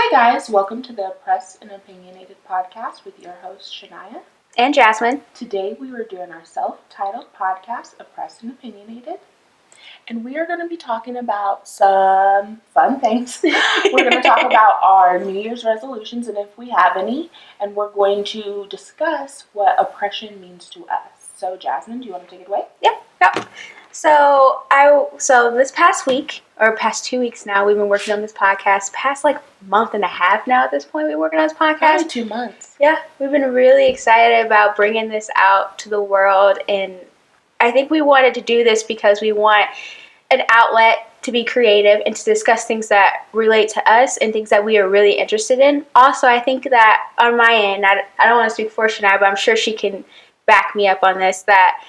Hi guys, welcome to the Oppressed and Opinionated podcast with your host Shania. And Jasmine. Today we are doing our self-titled podcast, Oppressed and Opinionated. And we are going to be talking about some fun things. We're going to talk about our New Year's resolutions and if we have any. And we're going to discuss what oppression means to us. So Jasmine, do you want to take it away? Yep. So this past week, or past 2 weeks now, we've been working on this podcast. Past month and a half now at this point, we've been working on this podcast. Probably 2 months. Yeah, we've been really excited about bringing this out to the world. And I think we wanted to do this because we want an outlet to be creative and to discuss things that relate to us and things that we are really interested in. Also, I think that on my end, I don't want to speak for Shania, but I'm sure she can back me up on this, that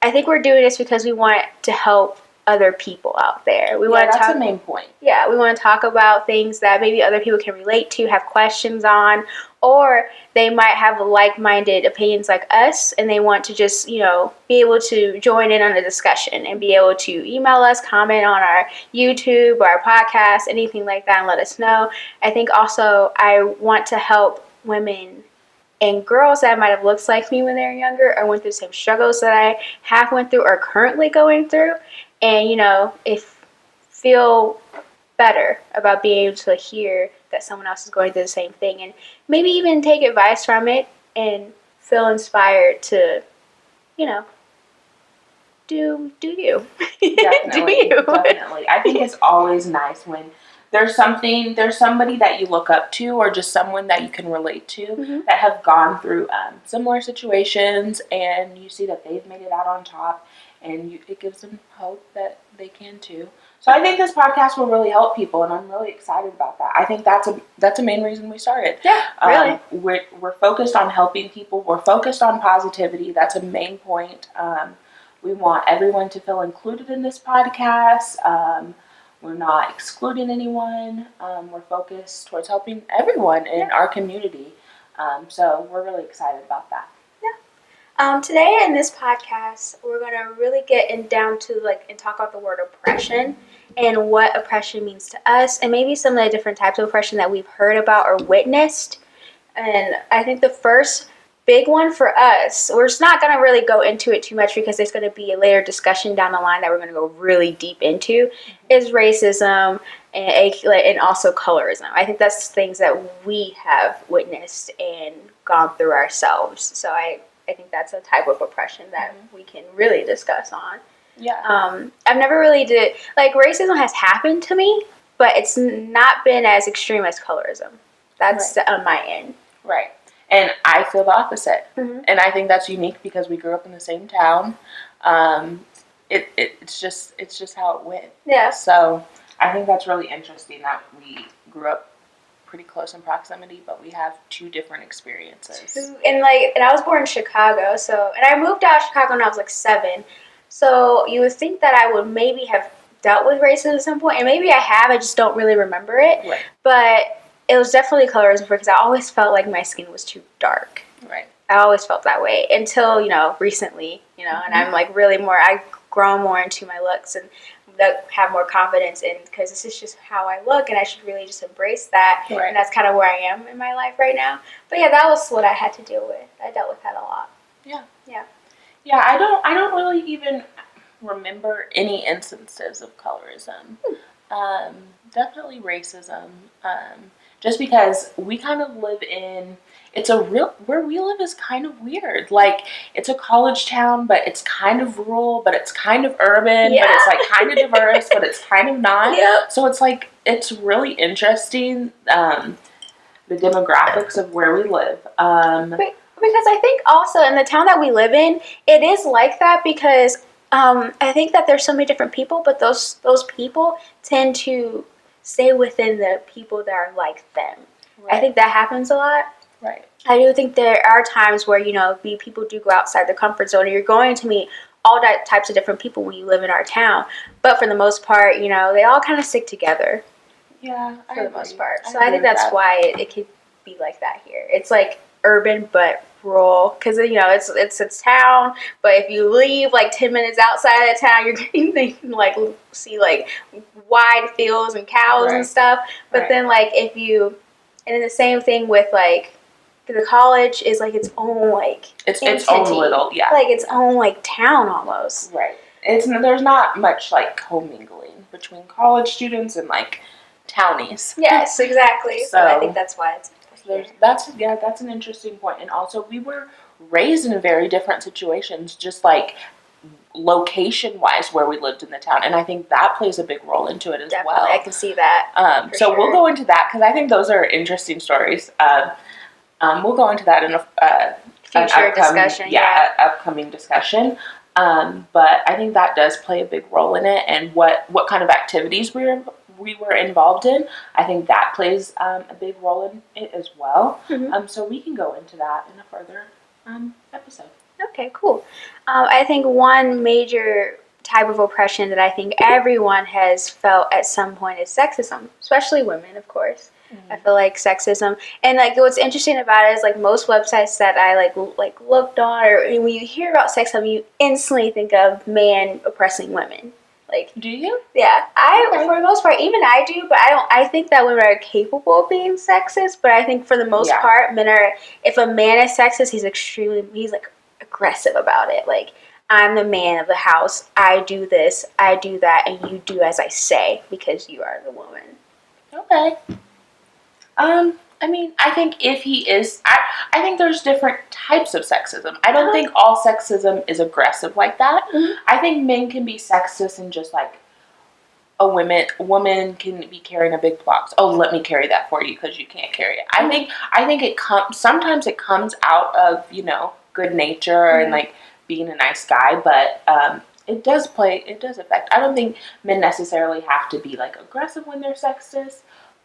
I think we're doing this because we want to help other people out there. That's the main point. Yeah, we want to talk about things that maybe other people can relate to, have questions on, or they might have like-minded opinions like us, and they want to just, be able to join in on a discussion and be able to email us, comment on our YouTube or our podcast, anything like that, and let us know. I think also I want to help women and girls that might have looked like me when they were younger or went through the same struggles that I have went through or currently going through. And, feel better about being able to hear that someone else is going through the same thing and maybe even take advice from it and feel inspired to, do you. Definitely, do you. Definitely. I think it's always nice when there's somebody that you look up to or just someone that you can relate to that have gone through similar situations and you see that they've made it out on top and it gives them hope that they can too. So I think this podcast will really help people and I'm really excited about that. I think that's a main reason we started. Yeah, really. We're focused on helping people. We're focused on positivity. That's a main point. We want everyone to feel included in this podcast. We're not excluding anyone. We're focused towards helping everyone in our community. So we're really excited about that. Yeah. Today in this podcast, we're going to really get down to and talk about the word oppression and what oppression means to us and maybe some of the different types of oppression that we've heard about or witnessed. And I think the first big one for us, we're just not going to really go into it too much because there's going to be a later discussion down the line that we're going to go really deep into, is racism and also colorism. I think that's things that we have witnessed and gone through ourselves. So I think that's a type of oppression that we can really discuss on. Yeah. I've never really racism has happened to me, but it's not been as extreme as colorism. That's on my end. Right. And I feel the opposite. And I think that's unique because we grew up in the same town. It's just how it went. Yeah. So I think that's really interesting that we grew up pretty close in proximity, but we have two different experiences. And I was born in Chicago, and I moved out of Chicago when I was 7. So you would think that I would maybe have dealt with racism at some point, and maybe I have. I just don't really remember it. Right. But it was definitely colorism because I always felt like my skin was too dark. Right. I always felt that way until, recently, and I'm I've grown more into my looks and have more confidence in, because this is just how I look and I should really just embrace that. Right. And that's kind of where I am in my life right now. But yeah, that was what I had to deal with. I dealt with that a lot. Yeah. Yeah. Yeah, I don't really even remember any instances of colorism. Definitely racism. Just because we kind of live in, where we live is kind of weird. It's a college town, but it's kind of rural, but it's kind of urban, but it's kind of diverse, but it's kind of not. Yep. So it's really interesting, the demographics of where we live. Because I think also in the town that we live in, it is like that because I think that there's so many different people, but those people tend to stay within the people that are like them. Right. I think that happens a lot. Right. I do think there are times where, people do go outside the comfort zone and you're going to meet all types of different people when you live in our town. But for the most part, they all kind of stick together. Yeah, for the most part. So I think that's why it could be like that here. It's urban but rural, because it's a town, but if you leave like 10 minutes outside of the town, you can like see like wide fields and cows and stuff. But then like and then the same thing with like the college is like its own like its own little like its own like town almost. Right. There's not much like commingling between college students and like townies. Yes, exactly. So I think that's why it's. That's an interesting point. And also we were raised in very different situations, just like location wise where we lived in the town, and I think that plays a big role into it as well. I can see that. So we'll go into that because I think those are interesting stories. We'll go into that in a future discussion. Upcoming discussion. But I think that does play a big role in it, and what kind of activities we were involved in. I think that plays a big role in it as well. Mm-hmm. So we can go into that in a further episode. Okay, cool. I think one major type of oppression that I think everyone has felt at some point is sexism, especially women, of course. Mm-hmm. I feel like sexism, and like what's interesting about it is like most websites that I like looked on, or when you hear about sexism, you instantly think of man oppressing women. Like, do you? Yeah, for the most part, even I do, but I think that women are capable of being sexist, but I think for the most part, men are. If a man is sexist, he's like aggressive about it. Like, I'm the man of the house. I do this, I do that, and you do as I say because you are the woman. Okay. I mean, I think if he is, I think there's different types of sexism. I don't think all sexism is aggressive like that. Mm-hmm. I think men can be sexist and just like a woman can be carrying a big box. Oh, let me carry that for you because you can't carry it. Mm-hmm. I think sometimes it comes out of, good nature mm-hmm. and like being a nice guy, but it does affect. I don't think men necessarily have to be like aggressive when they're sexist.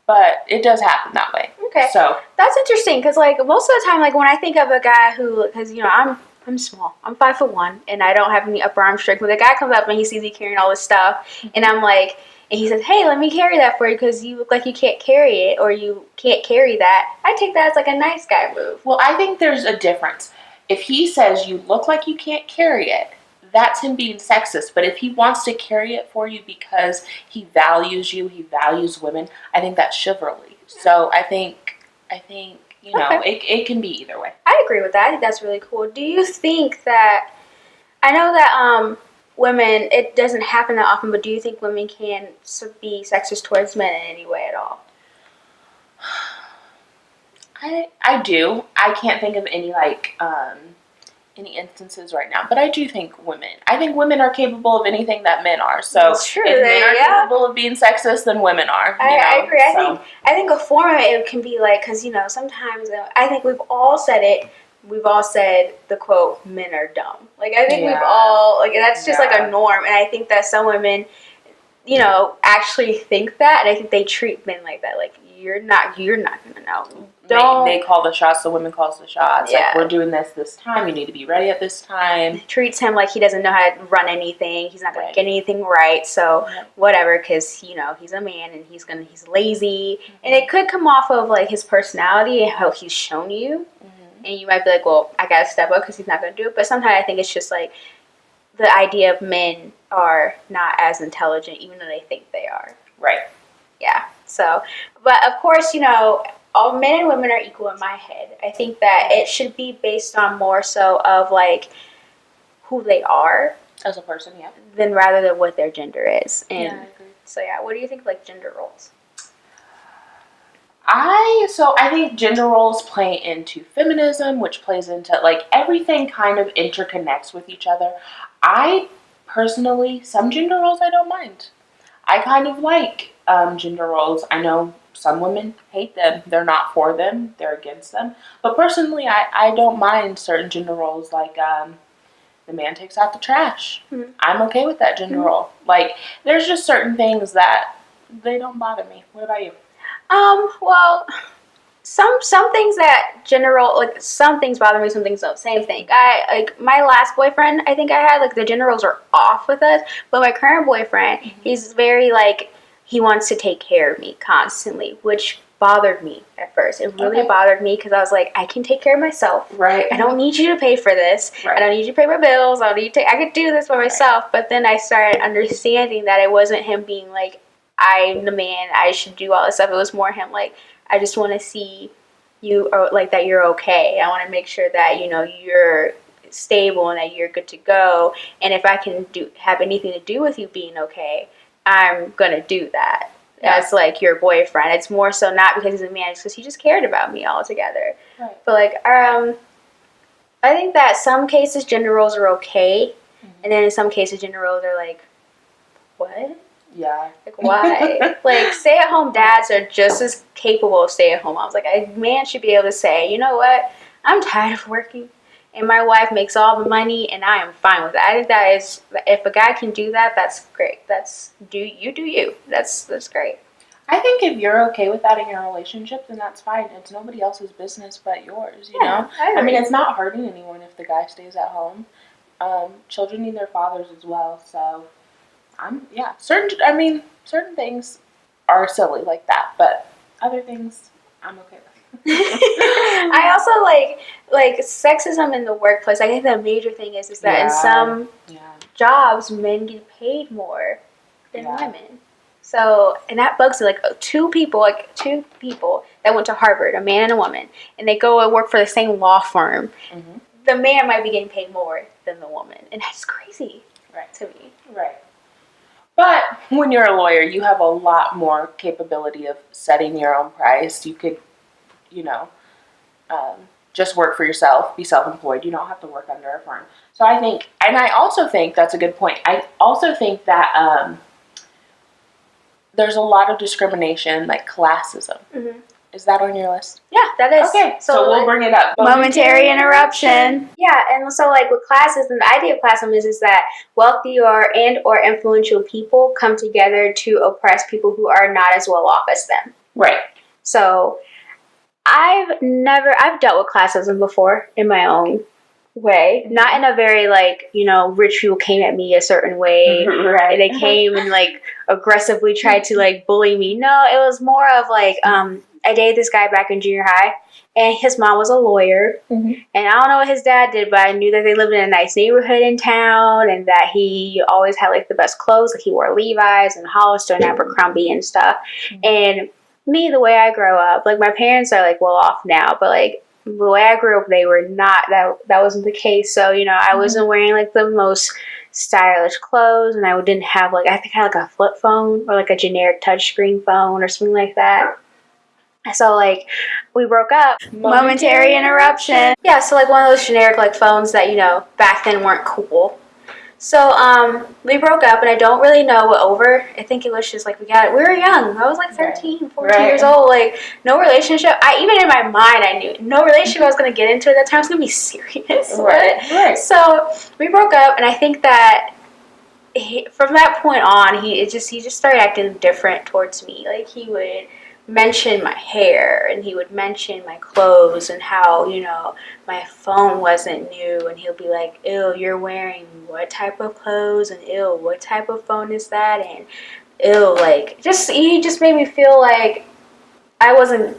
But it does happen that way. Okay. So that's interesting because, like, most of the time, like, when I think of a guy who, because, I'm small. I'm 5'1", and I don't have any upper arm strength. When the guy comes up and he sees me carrying all this stuff, mm-hmm. and I'm like, and he says, hey, let me carry that for you because you look like you can't carry it or you can't carry that. I take that as, like, a nice guy move. Well, I think there's a difference. If he says you look like you can't carry it, that's him being sexist. But if he wants to carry it for you because he values you, he values women, I think that's chivalry. So I think it can be either way. I agree with that. I think that's really cool. Do you think that, I know that women, it doesn't happen that often, but do you think women can be sexist towards men in any way at all? I do. I can't think of any any instances right now, but I do think women are capable of anything that men are. So that's true. If men are capable of being sexist, then women are. I agree. I think a form of it can be like, because sometimes I think we've all said it. We've all said the quote, "Men are dumb." Like I think we've all like that's just like a norm, and I think that some women, actually think that, and I think they treat men like that. Like you're not gonna know. They call the shots. The women calls the shots. Yeah. Like we're doing this time. You need to be ready at this time. Treats him like he doesn't know how to run anything. He's not gonna get anything right. So whatever, because he's a man and he's lazy, mm-hmm. and it could come off of like his personality and how he's shown you, mm-hmm. and you might be like, well, I gotta step up because he's not gonna do it. But sometimes I think it's just like the idea of men are not as intelligent, even though they think they are. Right. Yeah. So, but of course, all men and women are equal in my head. I think that it should be based on more so of like who they are as a person, than rather than what their gender is. And I agree. So what do you think of like gender roles? I think gender roles play into feminism, which plays into like everything kind of interconnects with each other. I personally, some gender roles I don't mind. I kind of like gender roles. I know some women hate them. They're not for them. They're against them. But personally, I don't mind certain gender roles like the man takes out the trash. Mm-hmm. I'm okay with that gender mm-hmm. role. Like, there's just certain things that they don't bother me. What about you? Well, some things that some things bother me, some things don't. Same thing. My last boyfriend, I think I had, like, the gender roles are off with us. But my current boyfriend, mm-hmm. he's very, like, he wants to take care of me constantly, which bothered me at first. It really bothered me because I was like, I can take care of myself. Right. I don't need you to pay for this. Right. I don't need you to pay my bills. I could do this by myself. But then I started understanding that it wasn't him being like, I'm the man, I should do all this stuff. It was more him like, I just want to see you, or like that you're okay. I want to make sure that, you know, you're stable and that you're good to go. And if I can have anything to do with you being okay, I'm going to do that. As like your boyfriend. It's more so not because he's a man, it's because he just cared about me altogether. Right. But like I think that some cases gender roles are okay, and then in some cases gender roles are like, what? Yeah. Like why? Like stay-at-home dads are just as capable of stay-at-home moms. Like a man should be able to say, you know what, I'm tired of working and my wife makes all the money and I am fine with it. I think that is, if a guy can do that, that's great. That's do you. That's great. I think if you're okay with that in your relationship, then that's fine. It's nobody else's business but yours, you know? I mean, it's not hurting anyone if the guy stays at home. Children need their fathers as well, so certain things are silly like that, but other things I'm okay with. I also like sexism in the workplace. I think the major thing is that in some jobs men get paid more than women. So, and that bugs me. Like two people that went to Harvard, a man and a woman, and they go and work for the same law firm. Mm-hmm. The man might be getting paid more than the woman, and that's crazy, to me. Right. But when you're a lawyer, you have a lot more capability of setting your own price. You could, you know, just work for yourself, be self-employed. You don't have to work under a firm. So I think, and I also think that's a good point. I also think that there's a lot of discrimination, like classism. Mm-hmm. Is that on your list? Yeah, that is. Okay, so we'll bring it up. Momentary interruption. Yeah, and so like with classism, the idea of classism is that wealthy or influential people come together to oppress people who are not as well off as them. Right. So I've dealt with classism before in my own way, not in a very like, you know, rich people came at me a certain way. Right. They came and like aggressively tried to like bully me. No, it was more of like, I dated this guy back in junior high, and his mom was a lawyer, and I don't know what his dad did, but I knew that they lived in a nice neighborhood in town, and that he always had like the best clothes. Like he wore Levi's and Hollister and Abercrombie and stuff. And me, the way I grow up, like my parents are like well off now, but like the way I grew up, they were not. That wasn't the case. So you know, I wasn't wearing like the most stylish clothes, and I didn't have like, I think I had like a flip phone or like a generic touchscreen phone or something like that. So, like, we broke up. Momentary interruption. Yeah, so, like, one of those generic, like, phones that, you know, back then weren't cool. So, we broke up, and I don't really know what over. I think it was just, like, we were young. I was, like, 13, 14 years old. Like, no relationship. Even in my mind, I knew no relationship I was going to get into at that time was going to be serious. Right. So, we broke up, and I think that from that point on, he just started acting different towards me. Like, he would mention my hair, and he would mention my clothes, and how, you know, my phone wasn't new, and he'll be like, ew, you're wearing what type of clothes, and ew, what type of phone is that, and ew, like, he just made me feel like I wasn't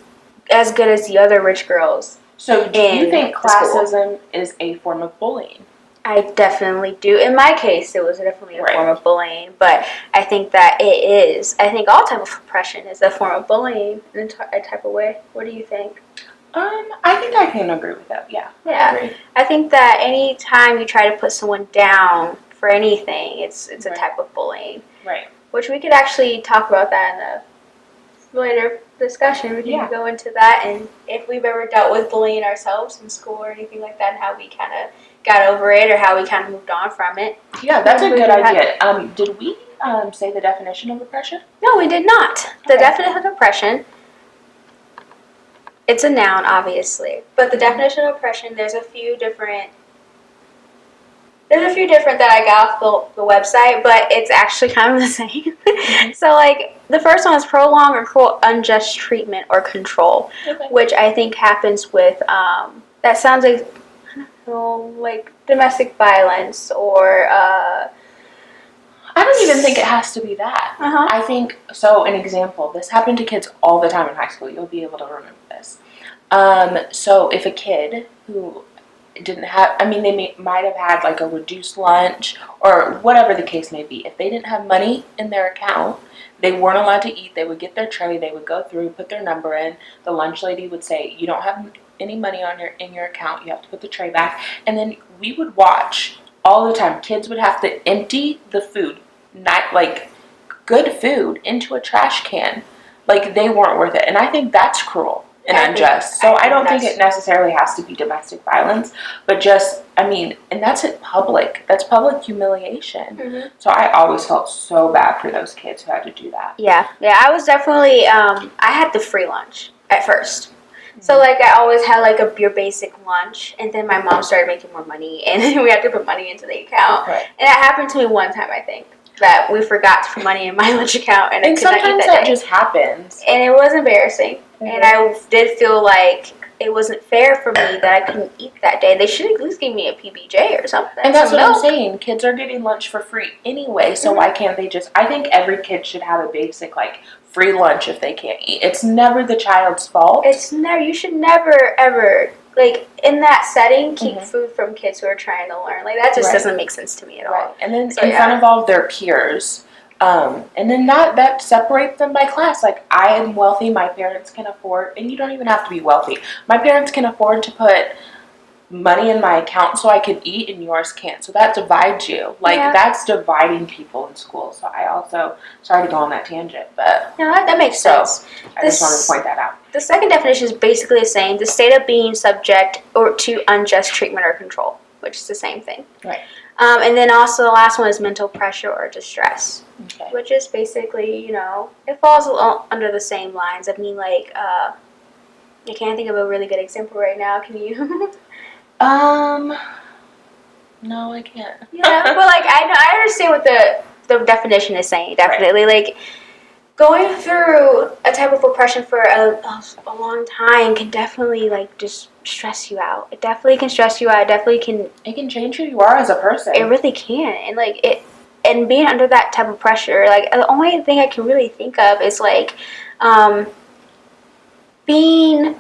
as good as the other rich girls. So do you think classism is a form of bullying? I definitely do. In my case, it was definitely a form of bullying, but I think that it is. I think all type of oppression is a form of bullying in a type of way. What do you think? I think I can agree with that. Yeah. I think that any time you try to put someone down for anything, it's a type of bullying. Right. Which we could actually talk about that in a later discussion. We can go into that, and if we've ever dealt with bullying ourselves in school or anything like that, and how we kind of got over it, or how we kind of moved on from it. Yeah, that's a good idea. Did we say the definition of oppression? No, we did not. The definition of oppression, it's a noun, obviously, but the definition of oppression, there's a few different that I got off the website, but it's actually kind of the same. So, like, the first one is prolonged or cruel unjust treatment or control, which I think happens with, that sounds like domestic violence, or I don't even think it has to be that. I think, so an example, this happened to kids all the time in high school. You'll be able to remember this. So if a kid who didn't have, I mean, they might have had like a reduced lunch or whatever the case may be. If they didn't have money in their account, they weren't allowed to eat. They would get their tray, they would go through, put their number in. The lunch lady would say, you don't have any money in your account. You have to put the tray back. And then we would watch all the time. Kids would have to empty the food, not like good food, into a trash can. Like they weren't worth it. And I think that's cruel and unjust. So I don't think it necessarily has to be domestic violence, but just, I mean, and that's it public. That's public humiliation. So I always felt so bad for those kids who had to do that. Yeah, I was definitely, I had the free lunch at first. So, like, I always had, like, your basic lunch, and then my mom started making more money, and then we had to put money into the account. Right. And that happened to me one time, I think, that we forgot to put money in my lunch account, and I could not eat sometimes that just happens. And it was embarrassing, and I did feel like it wasn't fair for me that I couldn't eat that day. They should at least give me a PBJ or something. And that's what I'm saying. Kids are getting lunch for free anyway, so why can't they just, I think every kid should have a basic, like, free lunch if they can't eat. It's never the child's fault. You should never, ever, like, in that setting, keep food from kids who are trying to learn. Like, that just doesn't make sense to me at all. And then in front of all of their peers. And then that separates them by class. Like, I am wealthy, my parents can afford, and you don't even have to be wealthy. My parents can afford to put money in my account so I could eat, and yours can't. So that divides you. Like, that's dividing people in school. So I also, sorry to go on that tangent, but that makes sense. I just wanted to point that out. The second definition is basically the same: the state of being subject or to unjust treatment or control, which is the same thing. Right. And then also the last one is mental pressure or distress, which is basically, it falls under the same lines. I mean, like, I can't think of a really good example right now. Can you? No, I can't. But like I understand what the definition is saying. Definitely, like going through a type of oppression for a long time can definitely like just stress you out. It definitely can stress you out. It can change who you are as a person. It really can, and like it. And being under that type of pressure, like the only thing I can really think of is like being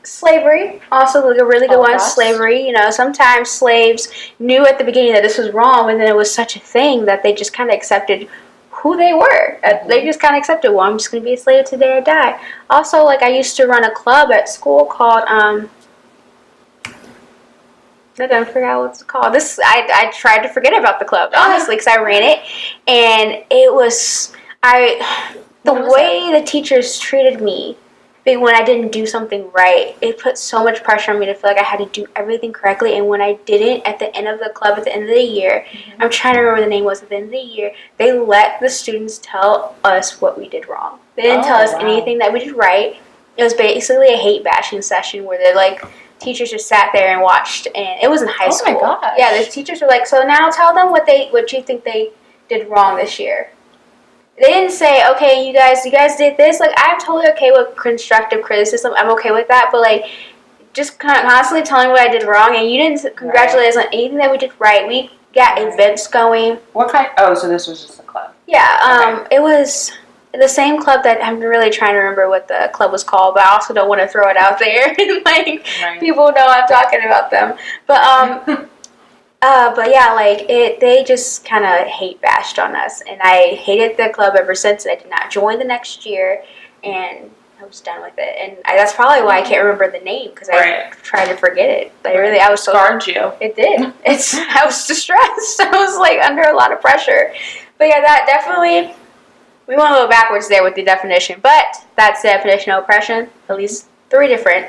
slavery, also like a really good one. Slavery, sometimes slaves knew at the beginning that this was wrong, and then it was such a thing that they just kind of accepted who they were. They just kind of accepted, well, I'm just going to be a slave today or die. Also, like I used to run a club at school called, I don't forget what it's called. I tried to forget about the club, honestly, because I ran it, and it was, the way the teachers treated me, when I didn't do something right, it put so much pressure on me to feel like I had to do everything correctly. And when I didn't, at the end of the club, at the end of the year, I'm trying to remember what the name was, at the end of the year, they let the students tell us what we did wrong. They didn't tell us anything that we did right. It was basically a hate bashing session where they're like, teachers just sat there and watched, and it was in high school. Oh my gosh. Yeah, the teachers were like, so now tell them what you think they did wrong this year. They didn't say, okay, you guys did this. Like, I'm totally okay with constructive criticism. I'm okay with that. But, like, just constantly telling me what I did wrong, and you didn't congratulate us on anything that we did right. We got events going. What kind? Oh, so this was just a club. Yeah, It was the same club that I'm really trying to remember what the club was called, but I also don't want to throw it out there. People know I'm talking about them. But yeah, like they just kind of hate bashed on us, and I hated the club ever since. I did not join the next year, and I was done with it. And that's probably why I can't remember the name, because I tried to forget it. But I was so scarred you. It did. I was distressed. I was like under a lot of pressure. But yeah, that definitely. We went a little backwards there with the definition, but that's the definition of oppression. At least 3 different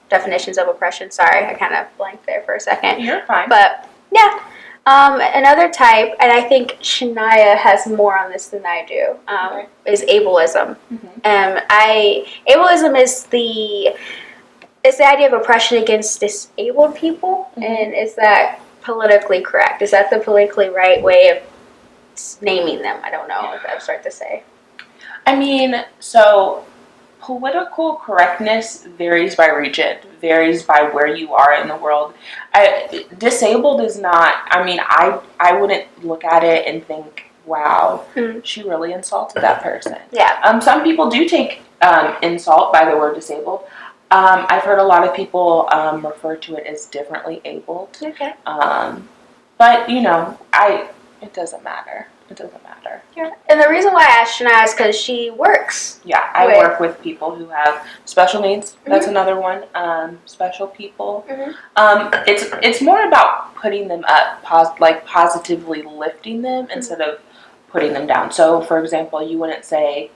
definitions of oppression. Sorry, I kind of blanked there for a second. You're fine. But yeah, another type, and I think Shania has more on this than I do, is ableism. Ableism is the idea of oppression against disabled people, and is that politically correct? Is that the politically right way of naming them? I don't know if that's right to say. I mean, so political correctness varies by region, varies by where you are in the world. Disabled is not, I mean, I wouldn't look at it and think, wow, she really insulted that person. Yeah. Some people do take insult by the word disabled. I've heard a lot of people refer to it as differently abled. Okay. But, it doesn't matter. It doesn't matter. Yeah. And the reason why I asked Shania is because she works. Yeah, I work with people who have special needs. That's another one. Special people. It's more about putting them up, positively lifting them instead of putting them down. So, for example, you wouldn't say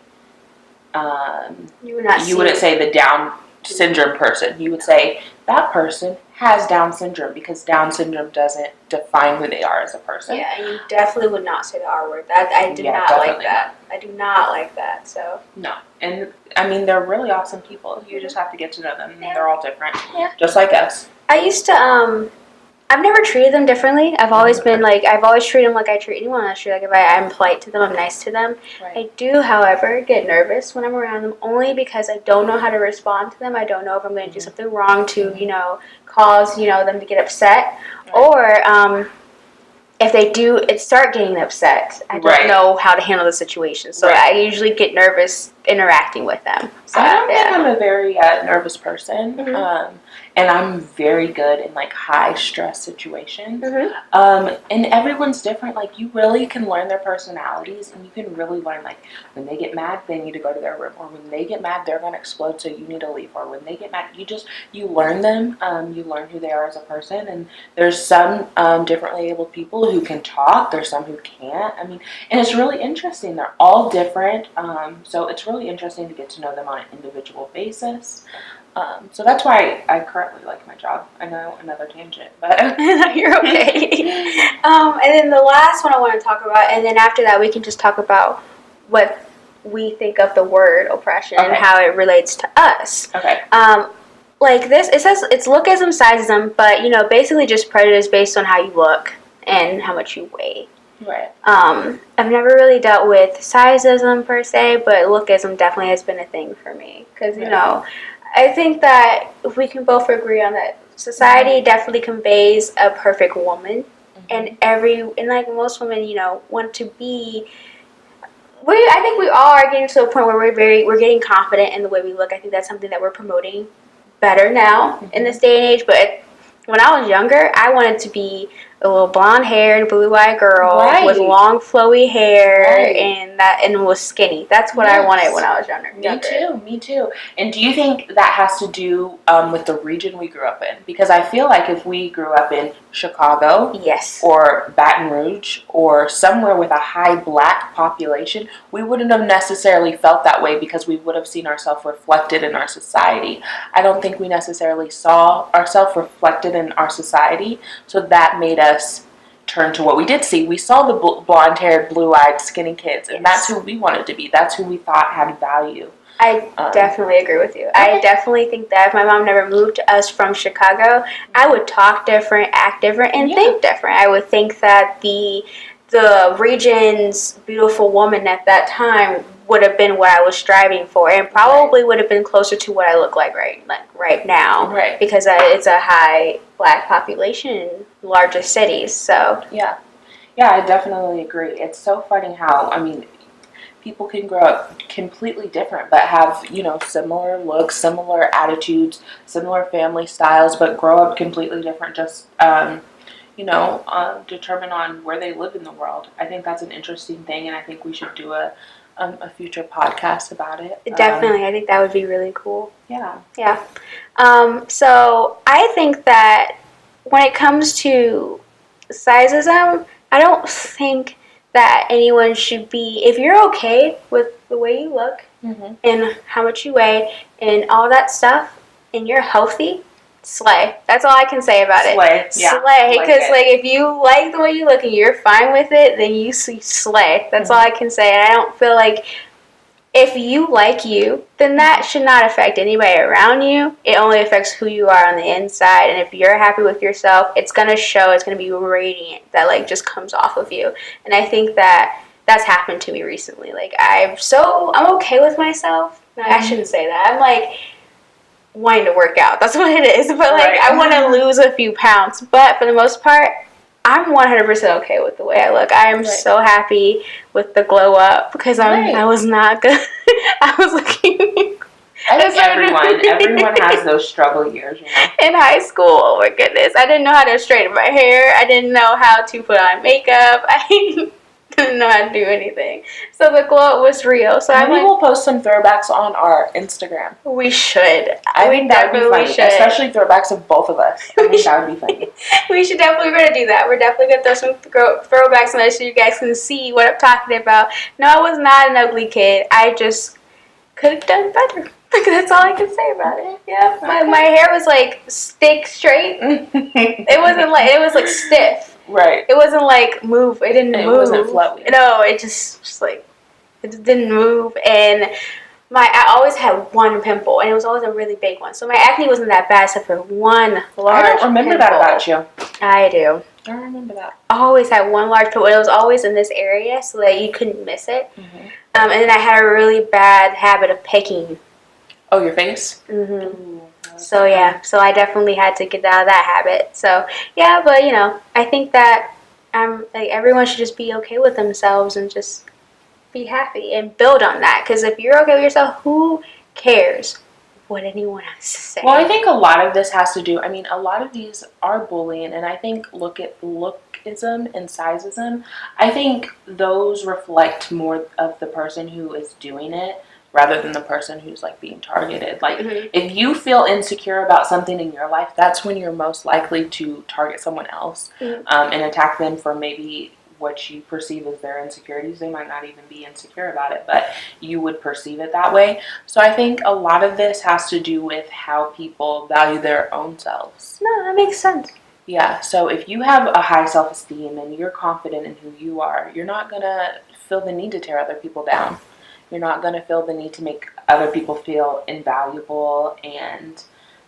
the Down syndrome person. You would say that person has Down syndrome because Down syndrome doesn't define who they are as a person. Yeah, and you definitely would not say the R word. I do not like that. I do not like that. So no, and I mean they're really awesome people. You just have to get to know them. Yeah. They're all different, just like us. I used to I've never treated them differently. I've always been I've always treated them like I treat anyone else. Like if I'm polite to them, I'm nice to them. Right. I do, however, get nervous when I'm around them only because I don't know how to respond to them. I don't know if I'm going to do something wrong to, cause, them to get upset. Right. Or if they do start getting upset, I don't know how to handle the situation. So I usually get nervous interacting with them. So, I don't think I'm a very nervous person. And I'm very good in high stress situations. And everyone's different. You really can learn their personalities, and you can really learn when they get mad, they need to go to their room, or when they get mad, they're gonna explode, so you need to leave. Or when they get mad, you learn them. You learn who they are as a person. And there's some differently abled people who can talk. There's some who can't. I mean, and it's really interesting. They're all different. So it's really interesting to get to know them on an individual basis. So that's why I currently like my job. I know, another tangent, but you're okay. And then the last one I want to talk about, and then after that we can just talk about what we think of the word oppression and how it relates to us. Okay. This, it says it's lookism, sizeism, but basically just prejudice based on how you look and how much you weigh. Right. I've never really dealt with sizeism per se, but lookism definitely has been a thing for me because I think that if we can both agree on that, society definitely conveys a perfect woman, and most women, want to be. I think we all are getting to a point where we're getting confident in the way we look. I think that's something that we're promoting better now in this day and age. But when I was younger, I wanted to be a little blonde-haired, blue-eyed girl with long, flowy hair and was skinny. That's what I wanted when I was younger. Me too. And do you think that has to do with the region we grew up in? Because I feel like if we grew up in Chicago, or Baton Rouge, or somewhere with a high black population, we wouldn't have necessarily felt that way because we would have seen ourselves reflected in our society. I don't think we necessarily saw ourselves reflected in our society, so that made us turn to what we did see. We saw the blonde-haired, blue-eyed, skinny kids, and that's who we wanted to be. That's who we thought had value. I definitely agree with you. I definitely think that if my mom never moved us from Chicago, I would talk different, act different, and think different. I would think that the region's beautiful woman at that time would have been what I was striving for, and probably would have been closer to what I look like right now. Right. Because it's a high black population in larger cities. So yeah, I definitely agree. It's so funny how people can grow up completely different, but have similar looks, similar attitudes, similar family styles, but grow up completely different. Just determine on where they live in the world. I think that's an interesting thing, and I think we should do a future podcast about it. Definitely. I think that would be really cool. Yeah. So I think that when it comes to sizeism, I don't think that anyone should be, if you're okay with the way you look and how much you weigh and all that stuff, and you're healthy, slay. That's all I can say about it. Slay. Because if you like the way you look and you're fine with it, then you slay. That's all I can say. And I don't feel like if you like you, then that should not affect anybody around you. It only affects who you are on the inside. And if you're happy with yourself, it's going to show. It's going to be radiant that just comes off of you. And I think that that's happened to me recently. I'm okay with myself. No, I shouldn't say that. I'm like wanting to work out. That's what it is. But like Right. I want to lose a few pounds. But for the most part, I'm 100% okay with the way I look. I am so happy with the glow up because I was not good. I was looking. I think everyone has those struggle years, you know. In high school, oh my goodness, I didn't know how to straighten my hair. I didn't know how to put on makeup. I didn't know how to do anything. So the glow was real. So maybe we'll post some throwbacks on our Instagram. We should. I think that would be funny, especially throwbacks of both of us. I think that would be funny. We should definitely going to do that. We're definitely going to throw some throwbacks on so you guys can see what I'm talking about. No, I was not an ugly kid. I just could have done better. That's all I can say about it. Yeah, my hair was like stick straight. It was like stiff. Right. It wasn't like move. It didn't move. It wasn't flowy. No, it just like it just didn't move. And I always had one pimple, and it was always a really big one. So my acne wasn't that bad, except for one large. I don't remember that about you. I do. I don't remember that. I always had one large pimple. It was always in this area, so that you couldn't miss it. Mm-hmm. And then I had a really bad habit of picking. Oh, your face? Mm-hmm. So yeah, so I definitely had to get out of that habit. So yeah, but you know, I think that like everyone should just be okay with themselves and just be happy and build on that. Because if you're okay with yourself, who cares what anyone has to say? Well, I think a lot of this has to do. I mean, a lot of these are bullying, and I think lookism and sizeism. I think those reflect more of the person who is doing it, rather than the person who's like being targeted. Like if you feel insecure about something in your life, that's when you're most likely to target someone else and attack them for maybe what you perceive as their insecurities. They might not even be insecure about it, but you would perceive it that way. So I think a lot of this has to do with how people value their own selves. No, that makes sense. Yeah, so if you have a high self-esteem and you're confident in who you are, you're not going to feel the need to tear other people down. You're not going to feel the need to make other people feel invaluable and,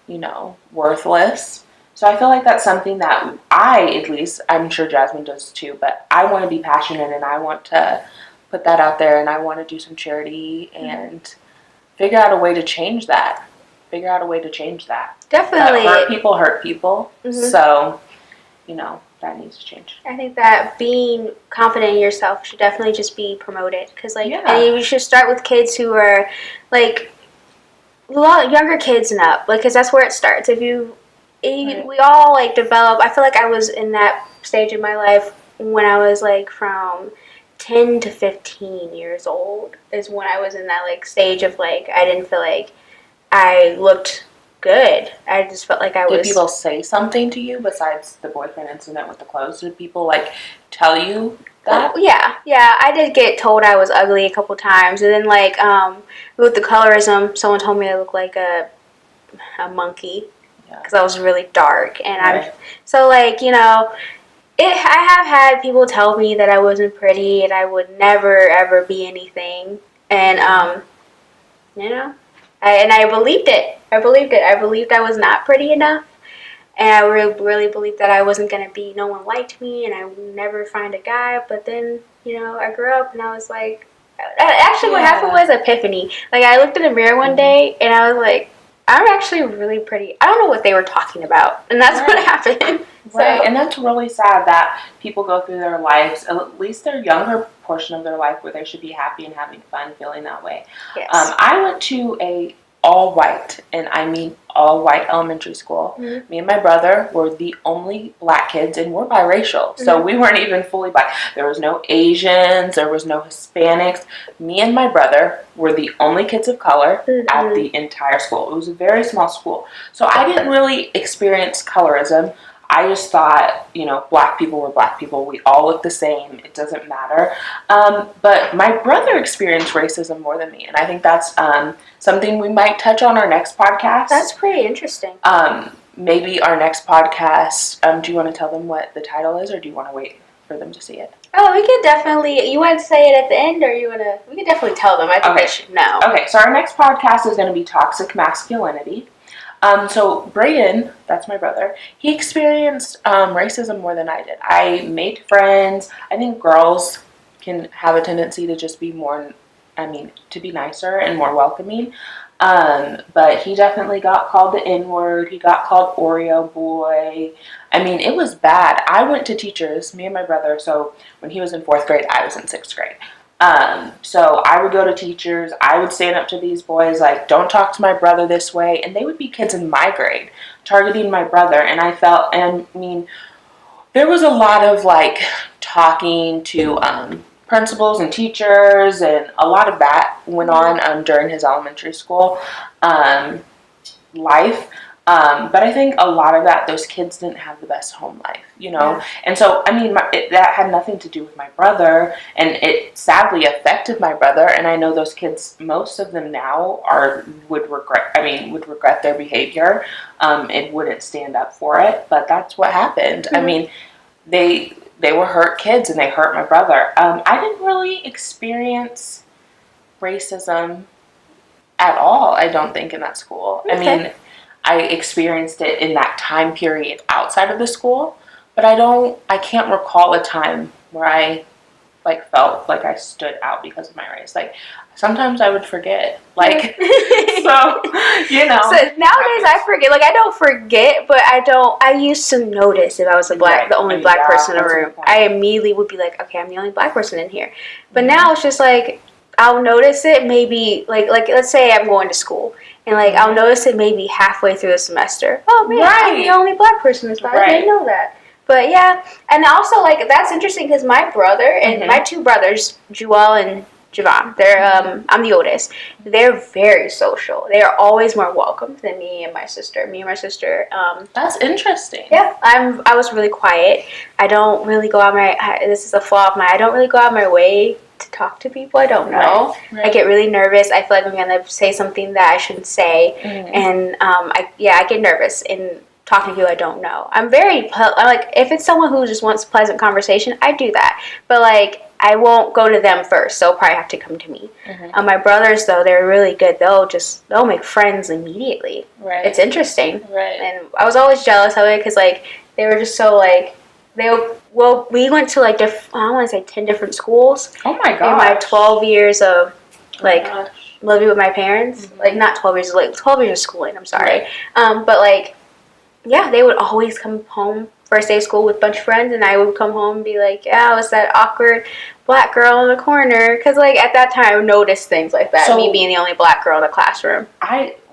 you know, worthless. So I feel like that's something that at least, I'm sure Jasmine does too, but I want to be passionate and I want to put that out there and I want to do some charity and figure out a way to change that. Definitely. But hurt people. So, you know, that needs to change. I think that being confident in yourself should definitely just be promoted. Because, like, and you should start with kids who are, like, younger kids and up. Like, because that's where it starts. We all, like, develop. I feel like I was in that stage of my life when I was, like, from 10 to 15 years old is when I was in that, like, stage of, like, I didn't feel like I looked good. I just felt like Did people say something to you besides the boyfriend incident with the clothes? Did people, like, tell you that? Yeah. I did get told I was ugly a couple times. And then, like, with the colorism, someone told me I looked like a monkey because I was really dark. And so, like, you know, I have had people tell me that I wasn't pretty and I would never, ever be anything. And, you know, I believed it. I believed I was not pretty enough. And I really believed that I wasn't going to be, no one liked me and I would never find a guy. But then, you know, I grew up and I was like, actually what happened was epiphany. Like, I looked in the mirror one day and I was like, I'm actually really pretty. I don't know what they were talking about. And that's what happened. Right, and that's really sad that people go through their lives, at least their younger portion of their life, where they should be happy and having fun, feeling that way. Yes. I went to a all-white, and I mean all-white elementary school. Me and my brother were the only black kids, and we're biracial, so we weren't even fully black. There was no Asians, there was no Hispanics. Me and my brother were the only kids of color at the entire school. It was a very small school, so I didn't really experience colorism. I just thought, you know, black people were black people. We all look the same. It doesn't matter. But my brother experienced racism more than me. And I think that's something we might touch on our next podcast. That's pretty interesting. Maybe our next podcast, do you want to tell them what the title is or do you want to wait for them to see it? Oh, we could definitely, you want to say it at the end or we could definitely tell them. I think they should know. Okay, so our next podcast is going to be Toxic Masculinity. So Brayden, that's my brother, he experienced racism more than I did. I made friends. I think girls can have a tendency to just be more to be nicer and more welcoming. But he definitely got called the N-word. He got called Oreo boy. I mean, it was bad. I went to teachers, me and my brother. So when he was in 4th grade, I was in 6th grade. So I would go to teachers. I would stand up to these boys like, don't talk to my brother this way. And they would be kids in my grade targeting my brother. And there was a lot of like talking to principals and teachers, and a lot of that went on during his elementary school life. But I think a lot of that, those kids didn't have the best home life, Yeah. And so, that had nothing to do with my brother, and it sadly affected my brother. And I know those kids, most of them now would regret their behavior, and wouldn't stand up for it. But that's what happened. Mm-hmm. They were hurt kids, and they hurt my brother. I didn't really experience racism at all, I don't think, in that school. Okay. I experienced it in that time period outside of the school, but I can't recall a time where I like felt like I stood out because of my race. Like sometimes I would forget. Like so, So nowadays I forget. Like I don't forget, but I used to notice if I was the only black person in the room. I immediately would be like, okay, I'm the only black person in here. But now it's just like I'll notice it maybe like let's say I'm going to school. And, like, I'll notice it maybe halfway through the semester. Oh, man, I'm the only black person in this class. I didn't know that. But, yeah. And also, like, that's interesting because my brother and my 2 brothers, Joel and Javon, I'm the oldest. They're very social. They are always more welcome than me and my sister. That's interesting. Yeah. I was really quiet. I don't really go out this is a flaw of mine. I don't really go out my way to talk to people I don't know. Right. I get really nervous. I feel like I'm gonna say something that I shouldn't say, and I get nervous in talking to people I don't know. I'm like if it's someone who just wants pleasant conversation, I do that. But like I won't go to them first. They'll probably have to come to me. My brothers though, they're really good. They'll make friends immediately. Right. It's interesting. Right. And I was always jealous of it because like they were just so like. We went to like I want to say 10 different schools. Oh my god! In my 12 years of like living with my parents, like not 12 years, like 12 years of schooling. I'm sorry, but like yeah, they would always come home first day of school with a bunch of friends, and I would come home and be like, yeah, I was that awkward black girl in the corner, because like at that time I noticed things like that. So, me being the only black girl in the classroom.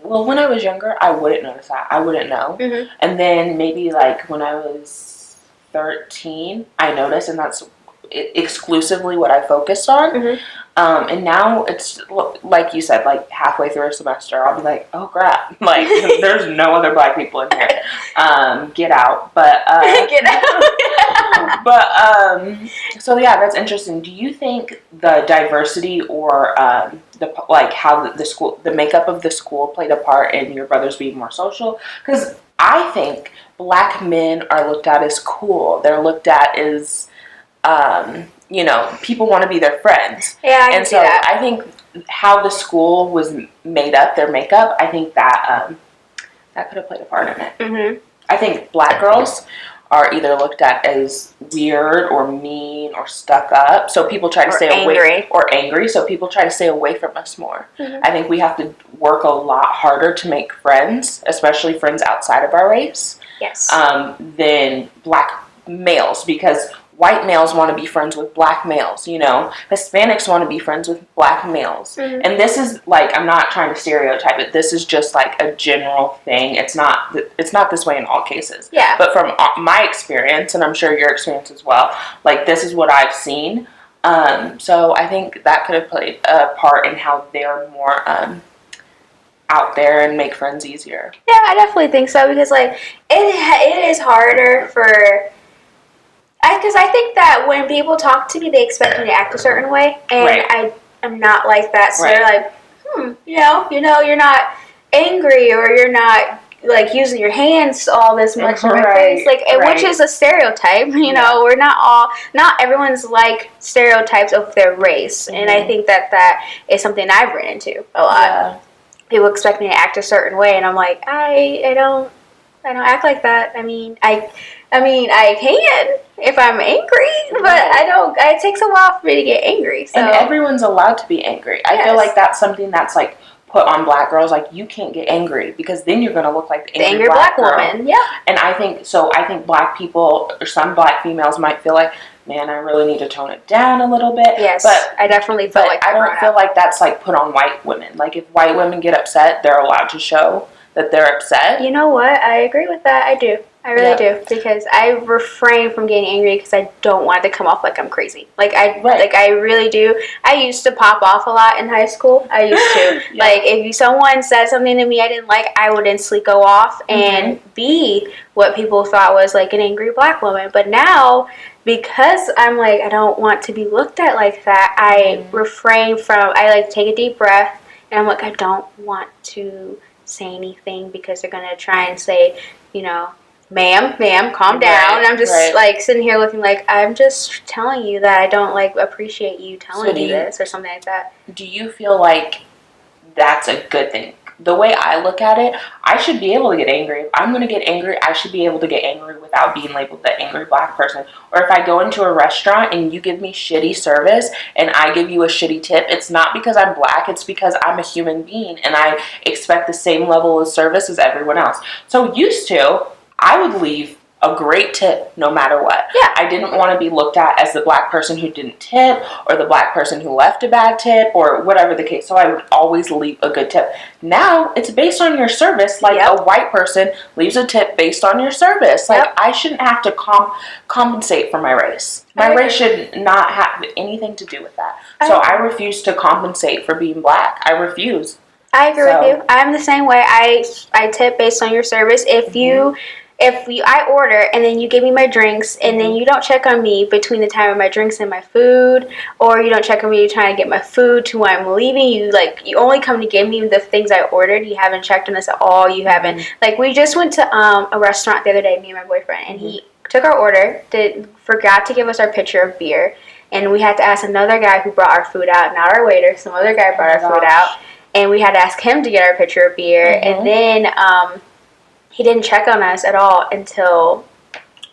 Well, when I was younger, I wouldn't notice that. I wouldn't know, and then maybe like when I was 13, I noticed, and that's exclusively what I focused on. And now it's like you said, like halfway through a semester, I'll be like, oh crap, like there's no other black people in here. Get out. But get out. But so yeah, that's interesting. Do you think the diversity or how the makeup of the school played a part in your brothers being more social? Because I think black men are looked at as cool. They're looked at as people want to be their friends. Yeah, I can see that. I think how the school was made up, their makeup, I think that could have played a part in it. I think black girls are either looked at as weird or mean or stuck up, so people try to stay away, or angry, so people try to stay away from us more. I think we have to work a lot harder to make friends, especially friends outside of our race. Yes. Than black males, because white males want to be friends with black males, Hispanics want to be friends with black males. And this is like, I'm not trying to stereotype it. This is just like a general thing. It's not this way in all cases. Yeah. But from my experience, and I'm sure your experience as well, like this is what I've seen. So I think that could have played a part in how they're more out there and make friends easier. Yeah, I definitely think so, because like it is harder for. Because I think that when people talk to me, they expect me to act a certain way, and I am not like that. So they're like, you're not angry, or you're not like using your hands all this much in my face, like which is a stereotype. We're not everyone's like stereotypes of their race, and I think that is something I've run into a lot. Yeah. People expect me to act a certain way, and I'm like, I don't act like that. I mean, I can. if I'm angry, but I don't. It takes a while for me to get angry. So. And everyone's allowed to be angry. Yes. I feel like that's something that's like put on black girls. Like, you can't get angry because then you're going to look like the angry black woman. Yeah. And I think black people or some black females might feel like, man, I really need to tone it down a little bit. Yes, but I definitely feel like I don't feel like that's like put on white women. Like, if white women get upset, they're allowed to show that they're upset. You know what? I agree with that. I do. I really do, because I refrain from getting angry because I don't want it to come off like I'm crazy. Like I really do. I used to pop off a lot in high school. I used to. Like, if someone said something to me I didn't like, I would instantly go off and be what people thought was like an angry black woman. But now, because I'm like, I don't want to be looked at like that, I refrain from. I like take a deep breath, and I'm like, I don't want to say anything because they're gonna try and say, ma'am, calm down. And I'm just like sitting here looking like, I'm just telling you that I don't like appreciate you telling me this or something like that. Do you feel like that's a good thing? The way I look at it, I should be able to get angry. If I'm going to get angry, I should be able to get angry without being labeled the angry black person. Or if I go into a restaurant and you give me shitty service and I give you a shitty tip, it's not because I'm black, it's because I'm a human being and I expect the same level of service as everyone else. So used to, I would leave a great tip no matter what. Yeah. I didn't want to be looked at as the black person who didn't tip or the black person who left a bad tip or whatever the case. So I would always leave a good tip. Now it's based on your service. Like a white person leaves a tip based on your service. Like I shouldn't have to compensate for my race. My race should not have anything to do with that. So I refuse to compensate for being black. I refuse. I agree with you. I'm the same way. I tip based on your service. If I order and then you give me my drinks and then you don't check on me between the time of my drinks and my food, or you don't check on me trying to get my food to when I'm leaving, you only come to give me the things I ordered. You haven't checked on us at all. You haven't, like, we just went to a restaurant the other day, me and my boyfriend, and he took our order, forgot to give us our pitcher of beer, and we had to ask another guy who brought our food out, not our waiter, some other guy brought our food out, and we had to ask him to get our pitcher of beer, and then he didn't check on us at all until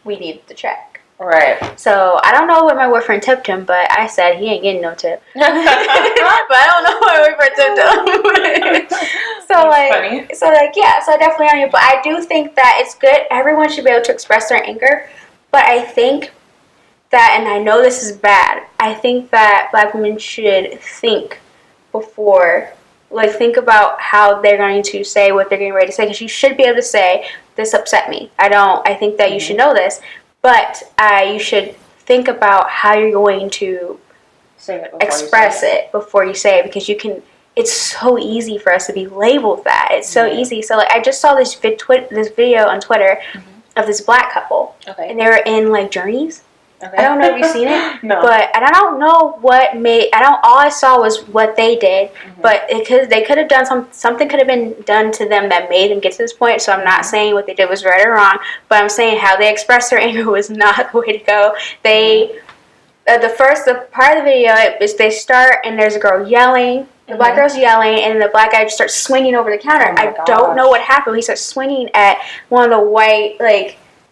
we needed to check. Right. So I don't know what my boyfriend tipped him, but I said he ain't getting no tip. But I don't know what my boyfriend tipped him. So I definitely on you. But I do think that it's good. Everyone should be able to express their anger. But I think that, and I know this is bad, I think that black women should think before. Like, think about how they're going to say what they're getting ready to say. Because you should be able to say, this upset me. I think that you should know this. But you should think about how you're going to express it before you say it. Because it's so easy for us to be labeled that. It's so easy. So, like, I just saw this video on Twitter of this black couple. Okay. And they were in, like, Journeys. Okay. I don't know if you've seen it, no. But and I don't know what all I saw was what they did, but they could have done something could have been done to them that made them get to this point. So I'm not saying what they did was right or wrong, but I'm saying how they expressed their anger was not the way to go. They the part of the video is they start and there's a girl yelling. The black girl's yelling, and the black guy just starts swinging over the counter. I don't know what happened. He starts swinging at one of the white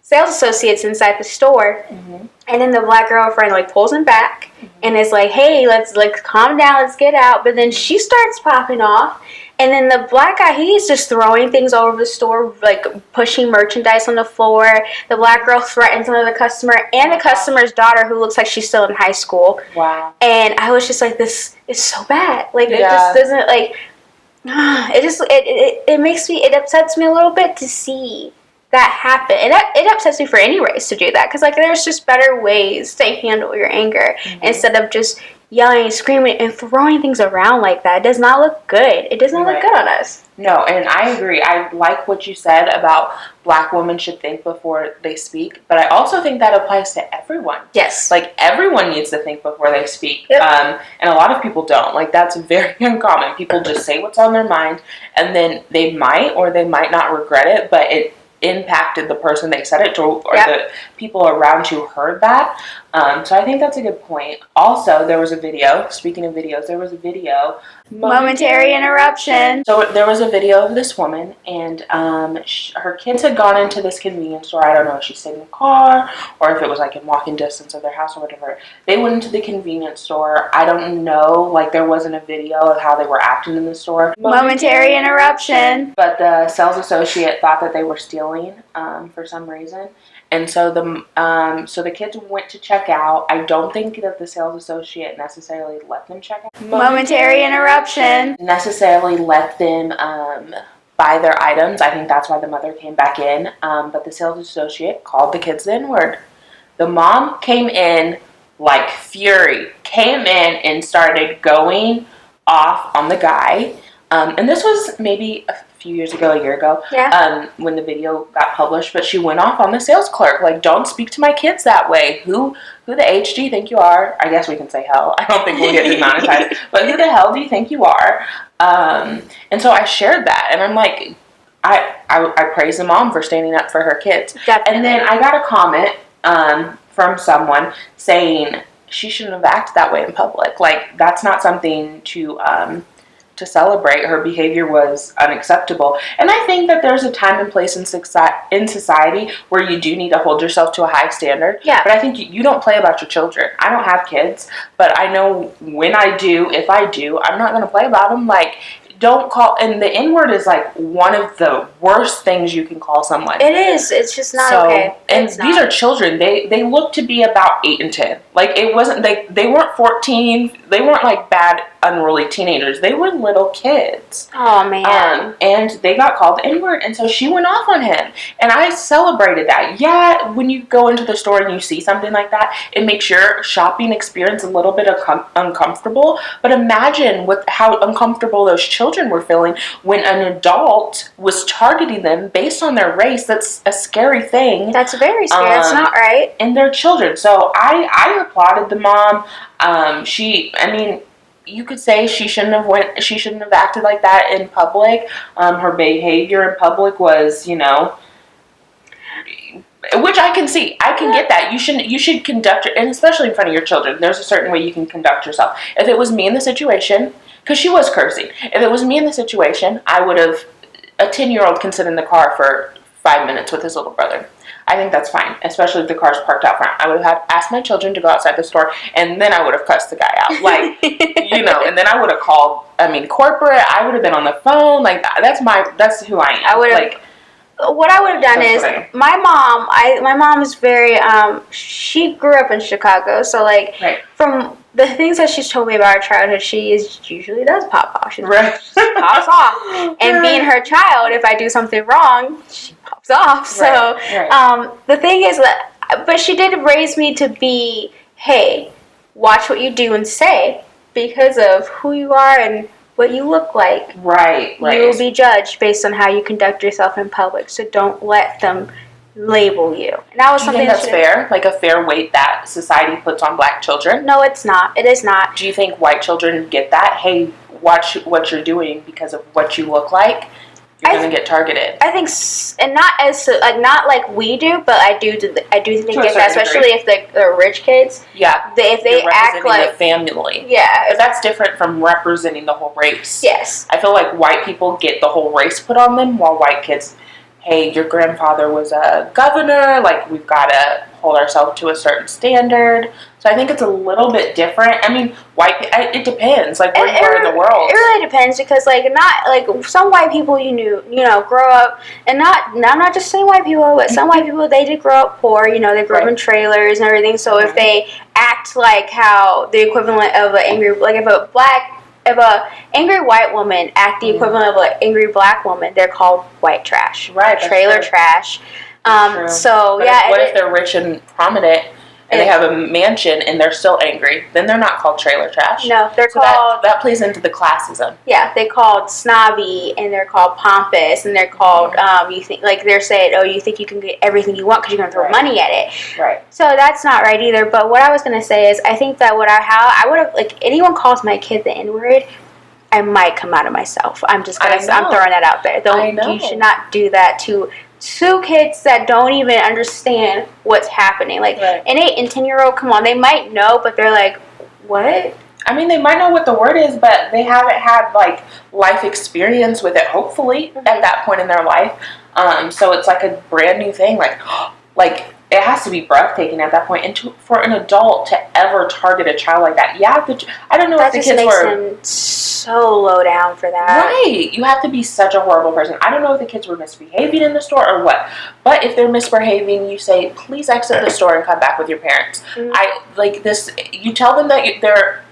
sales associates inside the store, and then the black girlfriend pulls him back and is like, hey, let's calm down, let's get out. But then she starts popping off, and then the black guy, he's just throwing things all over the store, pushing merchandise on the floor. The black girl threatens another customer and the customer's daughter, who looks like she's still in high school. Wow. And I was just like, this is so bad. It just doesn't it upsets me a little bit to see that happen, and it upsets me for any race to do that, because there's just better ways to handle your anger instead of just yelling and screaming and throwing things around like that. It does not look good. It does not look good on us. No, and I agree. I like what you said about black women should think before they speak, but I also think that applies to everyone. Yes. Everyone needs to think before they speak. Yep. And a lot of people don't. That's very uncommon. People just say what's on their mind, and then they might or they might not regret it, but it impacted the person they said it to, or the people around you heard that. So I think that's a good point. Also, there was a video, speaking of videos, there was a video. Momentary interruption. So there was a video of this woman, and her kids had gone into this convenience store. I don't know if she stayed in the car or if it was like in walking distance of their house or whatever. They went into the convenience store. I don't know, like there wasn't a video of how they were acting in the store. Momentary interruption. But the sales associate thought that they were stealing for some reason. And so the kids went to check out. I don't think that the sales associate necessarily let them check out. Momentary interruption. Necessarily let them buy their items. I think that's why the mother came back in. But the sales associate called the kids the N-word. The mom came in like fury, came in and started going off on the guy. And this was maybe a few years ago, a year ago, when the video got published, but she went off on the sales clerk, like, don't speak to my kids that way. Who the H do you think you are? I guess we can say hell. I don't think we'll get demonetized, but who the hell do you think you are? And so I shared that, and I'm like, I praise the mom for standing up for her kids. Definitely. And then I got a comment from someone saying she shouldn't have acted that way in public. Like, that's not something to celebrate. Her behavior was unacceptable. And I think that there's a time and place in society where you do need to hold yourself to a high standard. Yeah. But I think you don't play about your children. I don't have kids, but I know when I do, if I do, I'm not going to play about them. Like, don't call, and the N-word is like one of the worst things you can call someone. It is. It's just not okay. And these are children. They look to be about 8 and 10. Like, it wasn't, they weren't 14. They weren't like bad, unruly teenagers. They were little kids. Oh, man. And they got called the N-word, and so she went off on him. And I celebrated that. Yeah, when you go into the store and you see something like that, it makes your shopping experience a little bit uncomfortable. But imagine how uncomfortable those children were feeling when an adult was targeting them based on their race. That's a scary thing. That's very scary. It's not right. And they're children. So I applauded the mom. You could say she shouldn't have acted like that in public. Her behavior in public was, which I can see. I can get that. You should conduct, and especially in front of your children, there's a certain way you can conduct yourself. If it was me in the situation, because she was cursing, if it was me in the situation, I would have, a 10-year-old can sit in the car for 5 minutes with his little brother. I think that's fine, especially if the car's parked out front. I would have asked my children to go outside the store, and then I would have cussed the guy out. Like, and then I would have called, corporate. I would have been on the phone. Like, that's who I am. I would have, what I would have done is, my mom is very, she grew up in Chicago, so, like, from the things that she's told me about her childhood, she usually does pop off. She pops off. And being her child, if I do something wrong, she pops off. So, the thing is but she did raise me to be, hey, watch what you do and say because of who you are and what you look like. Right. You will be judged based on how you conduct yourself in public. So don't let them label you. And that was something. Do you think that's fair? Like a fair weight that society puts on black children? No, it's not. It is not. Do you think white children get that? Hey, watch what you're doing because of what you look like. You're going to get targeted. I think, and not like we do, but I do think they get that, especially if they're rich kids. Yeah. If they act like the family. Yeah. But that's different from representing the whole race. Yes. I feel like white people get the whole race put on them, while white kids, hey, your grandfather was a governor, like, we've got to hold ourselves to a certain standard. So I think it's a little bit different. I mean, it depends, like, where you are in the world. It really depends because, like, not, like, some white people grow up, and I'm not just saying white people, but some white people, they did grow up poor, they grew up in trailers and everything, so if they act like how the equivalent of an angry, like, if a angry white woman act the equivalent of an angry black woman, they're called white trash. Right. Trailer trash. So, what if they're rich and prominent and they have a mansion and they're still angry? Then they're not called trailer trash. No, they're called... That plays into the classism. Yeah, they're called snobby, and they're called pompous, and they're called, they're saying, oh, you think you can get everything you want because you're going to throw money at it. Right. So that's not right either. But what I was going to say is, I think that I would have, like, anyone calls my kid the N-word, I might come out of myself. I'm throwing that out there. You should not do that to two kids that don't even understand what's happening. Like, right. an 8 and 10-year-old, come on, they might know, but they're like, what? I mean, they might know what the word is, but they haven't had, like, life experience with it, hopefully, at that point in their life. So it's, like, a brand new thing. Like, it has to be breathtaking at that point. And for an adult to ever target a child like that, I don't know if the kids That just makes them so low down for that. Right. You have to be such a horrible person. I don't know if the kids were misbehaving in the store or what. But if they're misbehaving, you say, please exit the store and come back with your parents. You tell them that their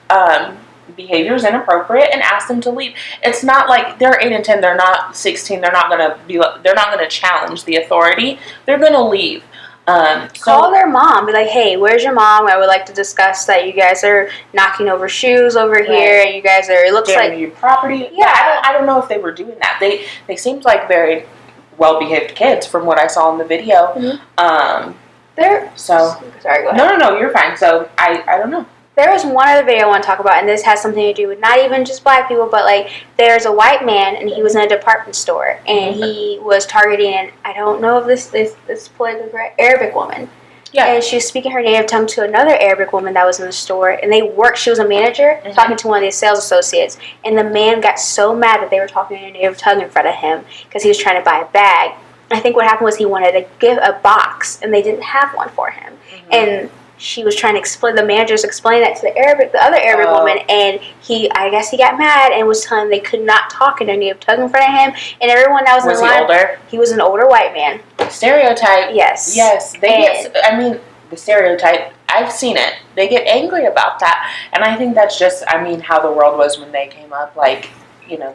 behavior is inappropriate and ask them to leave. It's not like they're 8 and 10, they're not 16, they're not going to challenge the authority. They're going to leave. Call their mom. Be like, hey, where's your mom? I would like to discuss that you guys are knocking over shoes over here. And you guys are, it looks damaging your property. Yeah. I don't know if they were doing that. They seemed like very well-behaved kids from what I saw in the video. Mm-hmm. Sorry, go ahead. No, you're fine. So, I don't know. There was one other video I want to talk about, and this has something to do with not even just black people, but, like, there's a white man, and he was in a department store, and he was targeting, I don't know if this is politically correct, Arabic woman. Yeah. And she was speaking her native tongue to another Arabic woman that was in the store, and she was a manager, talking to one of the sales associates, and the man got so mad that they were talking in a native tongue in front of him, because he was trying to buy a bag. I think what happened was he wanted to give a box, and they didn't have one for him. And she was trying to explain, the managers explained that to the other Arabic woman, and I guess he got mad and was telling them they could not talk in their native tongue in front of him, and everyone that was in the line. Was he older? He was an older white man. Stereotype. Yes. Yes. The stereotype, I've seen it. They get angry about that, and I think that's just, how the world was when they came up, like,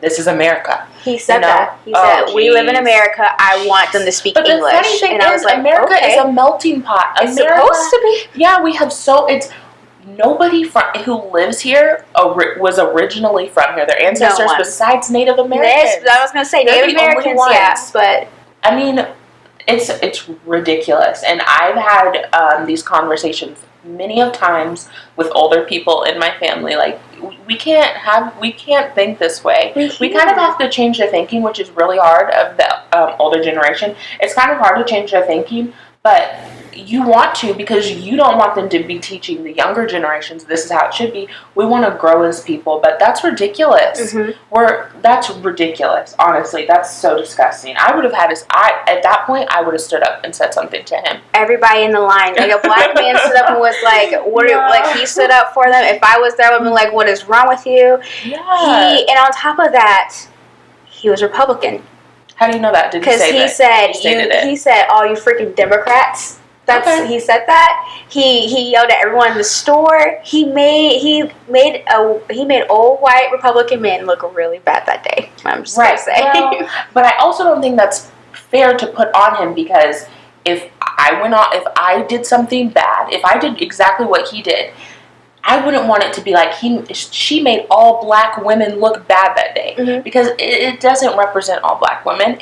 this is America. He said that. He said, we live in America. I want them to speak English. But the funny thing is, America is a melting pot. It's supposed to be. Yeah, we have nobody who lives here was originally from here. Their ancestors, besides Native Americans. I was going to say Native Americans, but it's ridiculous. And I've had these conversations many of times with older people in my family. Like, we can't think this way. We kind of have to change the thinking, which is really hard of the older generation. It's kind of hard to change their thinking, but you want to, because you don't want them to be teaching the younger generations this is how it should be. We want to grow as people, but that's ridiculous. That's ridiculous. Honestly, that's so disgusting. I would have at that point, I would have stood up and said something to him. Everybody in the line, like a black man stood up and was like, he stood up for them. If I was there, I would have been like, what is wrong with you? Yeah. And on top of that, he was Republican. How do you know that? Did he say that? He said, all you freaking Democrats. He said that. He yelled at everyone in the store. He made old white Republican men look really bad that day. I'm just gonna say. Well, but I also don't think that's fair to put on him, because if I did something bad, if I did exactly what he did, I wouldn't want it to be like she made all black women look bad that day, because it doesn't represent all black women.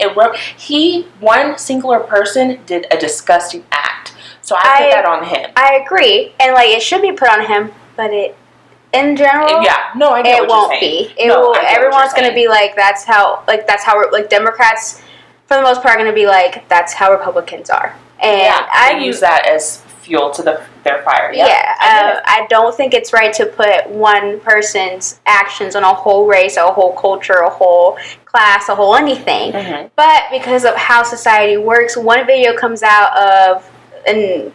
One singular person did a disgusting act, so I put that on him. I agree, and it should be put on him, but in general, I get it won't be. Everyone's gonna be like, that's how we're, Democrats for the most part are gonna be like, that's how Republicans are, and I use that as fuel to their fire. I don't think it's right to put one person's actions on a whole race, a whole culture, a whole class, a whole anything. But because of how society works, one video comes out of a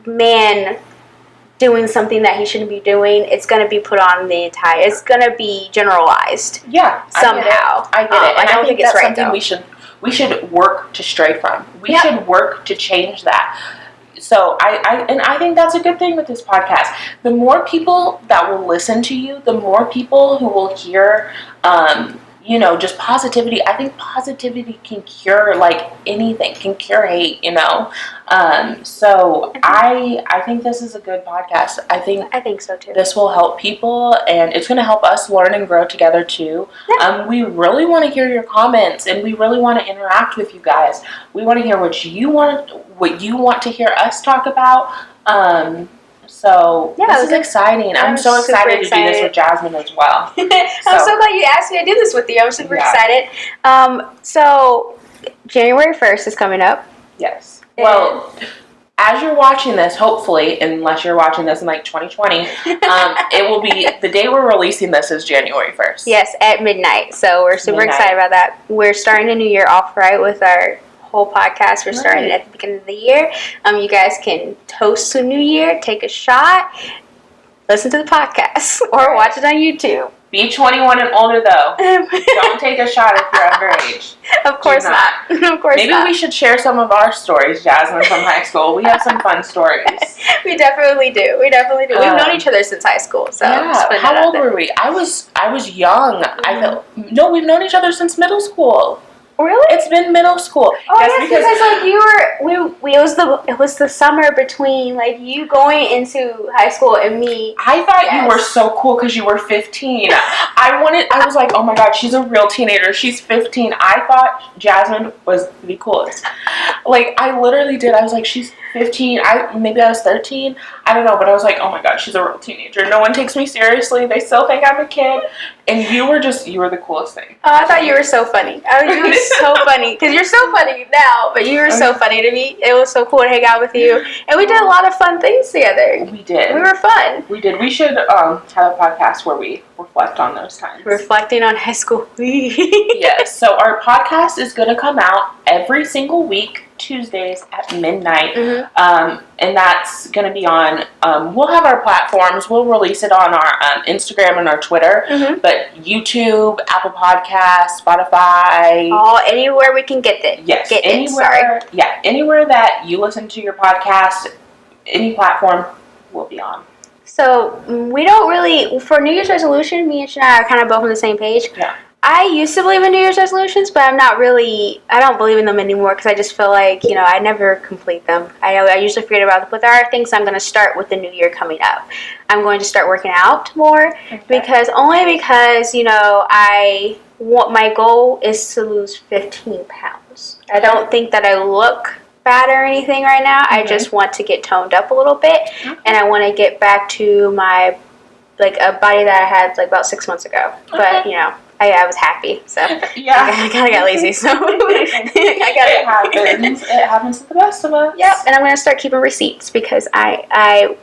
man doing something that he shouldn't be doing, it's going to be put on it's going to be generalized. Somehow. I get it. And I don't think it's right, though. We should work to stray from. We should work to change that. So I think that's a good thing with this podcast. The more people that will listen to you, the more people who will hear, just positivity. I think positivity can cure anything, can cure hate, So I think this is a good podcast. I think so too. This will help people, and it's going to help us learn and grow together too. We really want to hear your comments, and we really want to interact with you guys. We want to hear what you want to hear us talk about. So this is exciting. I'm so excited to do this with Jasmine as well. I'm so glad you asked me to do this with you. I'm super excited. So January 1st is coming up. Yes. Well, as you're watching this, hopefully, unless you're watching this in like 2020, it will be, the day we're releasing this is January 1st. Yes, at midnight. So we're super excited about that. We're starting the new year off right with our whole podcast. We're starting at the beginning of the year. You guys can toast the new year, take a shot, listen to the podcast, or watch it on YouTube. Be 21 and older, though. Don't take a shot if you're underage. Of course not. Of course Maybe not. we should share some of our stories, Jasmine, from high school. We have some fun stories. We definitely do. We've known each other since high school. So yeah. How old were we? I was young. Mm-hmm. No, we've known each other since middle school. Really? It's been middle school. Oh, yes, because like you were, it was the summer between like you going into high school and me. I thought you were so cool because you were 15. I was like, oh my god, she's a real teenager. She's 15. I thought Jasmine was the coolest. Like, I literally did. I was like, she's 15. Maybe I was 13. I don't know, but I was like, oh my god, she's a real teenager. No one takes me seriously. They still think I'm a kid. And you were the coolest thing. Oh, I thought you were so funny. You were so funny. Because you're so funny now, but you were so funny to me. It was so cool to hang out with you. And we did a lot of fun things together. We did. We were fun. We did. We should have a podcast where we reflect on those times. Reflecting on high school. Yes. So our podcast is going to come out every single week, Tuesdays at midnight. Mm-hmm. And that's going to be on, we'll have our platforms. We'll release it on our Instagram and our Twitter. Mm-hmm. But YouTube, Apple Podcasts, Spotify. Anywhere we can get it. Yes. Anywhere. Yeah. Anywhere that you listen to your podcast, any platform will be on. So we don't really, for New Year's resolution, me and Shania are kind of both on the same page. Yeah. I used to believe in New Year's resolutions, but I don't believe in them anymore because I just feel like, I never complete them. I usually forget about them, but there are things I'm going to start with the new year coming up. I'm going to start working out more because my goal is to lose 15 pounds. I don't think that I look fat or anything right now. Mm-hmm. I just want to get toned up a little bit, and I want to get back to my, like, a body that I had, like, about 6 months ago. But, I was happy, so yeah. I kind of got lazy, so It happens. It happens to the best of us. Yep, and I'm going to start keeping receipts because I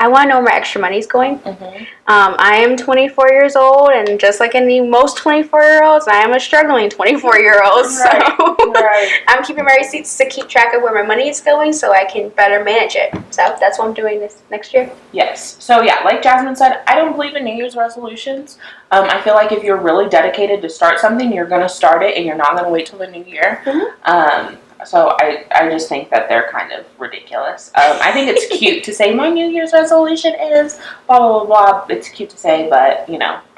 want to know where my extra money is going. Mm-hmm. I am 24 years old, and just like in most 24-year-olds, I am a struggling 24-year-old. So I'm keeping my receipts to keep track of where my money is going so I can better manage it. So that's what I'm doing this next year. Yes. So yeah, like Jasmine said, I don't believe in New Year's resolutions. I feel like if you're really dedicated to start something, you're going to start it, and you're not going to wait till the new year. Mm-hmm. So I just think that they're kind of ridiculous. I think it's cute to say my New Year's resolution is blah, blah, blah, blah. It's cute to say, but,